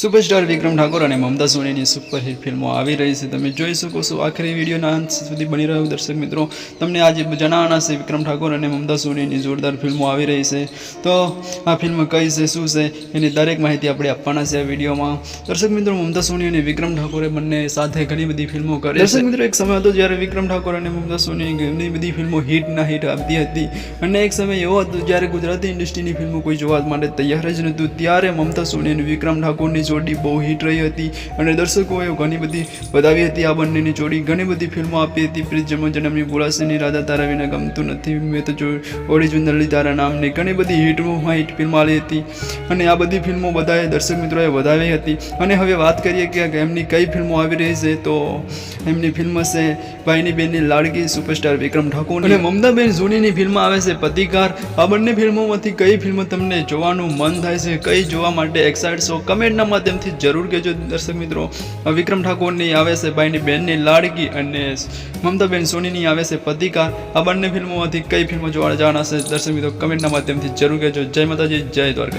Superstar વિક્રમ ઠાકોર અને મમતા સોનીની superhit ફિલ્મો આવી રહી છે. તમે જોઈ શકો છો. આખરી વિડીયોના અંત સુધી બની રહ્યો દર્શક મિત્રો. તમને આજે જણાવવાના છે વિક્રમ ઠાકોર અને મમતા સોનીની જોરદાર ફિલ્મો આવી રહી છે. તો આ ફિલ્મ કઈ છે, શું છે, એની દરેક માહિતી આપણે આપવાના છે આ વિડીયોમાં. દર્શક મિત્રો, મમતા સોની અને વિક્રમ ઠાકોરે બંને સાથે ઘણી બધી ફિલ્મો કરી. દર્શક મિત્રો, એક સમય હતો જ્યારે વિક્રમ ઠાકોર અને મમતા સોની ઘણી બધી ફિલ્મો હિટ આપતી હતી, અને એક સમય એવો હતો જ્યારે ગુજરાતી ઇન્ડસ્ટ્રીની ફિલ્મો કોઈ જોવા માટે તૈયાર જ નહોતું. ત્યારે મમતા સોની અને વિક્રમ ઠાકોરની જોડી બહુ હિટ રહી હતી અને દર્શકોએ ઘણી બધી વધાવી હતી. આ બંનેની જોડી ઘણી બધી ફિલ્મો આપી હતી. પ્રીત જન્મની બોલાસીની, રાધા તારા વિના ગમતું નથી, મેં તો ઓરિજિનલી તારા નામની ઘણી બધી હિટ ફિલ્મ આવી હતી અને આ બધી ફિલ્મો બધાએ દર્શક મિત્રોએ વધાવી હતી. અને હવે વાત કરીએ કે એમની કઈ ફિલ્મો આવી રહી છે, તો એમની ફિલ્મ છે ભાઈની બેનની લાડકી સુપરસ્ટાર વિક્રમ ઠાકોર અને મમતાબેન સોનીની ફિલ્મ આવે છે પ્રતિકાર. આ બંને ફિલ્મોમાંથી કઈ ફિલ્મ તમને જોવાનું મન થાય છે, કઈ જોવા માટે એક્સાઇટ છો, કમેન્ટના માધ્યમથી જરૂર કહેજો. દર્શક મિત્રો, વિક્રમ ઠાકોરની આવે છે ભાઈની બેનની લાડકી અને મમતાબેન સોનીની આવે છે પ્રતિકાર. આ બંને ફિલ્મોમાંથી કઈ ફિલ્મો જોવા જવાના છે દર્શક મિત્રો, કમેન્ટના માધ્યમથી જરૂર કહેજો. જય માતાજી, જય દ્વારકા.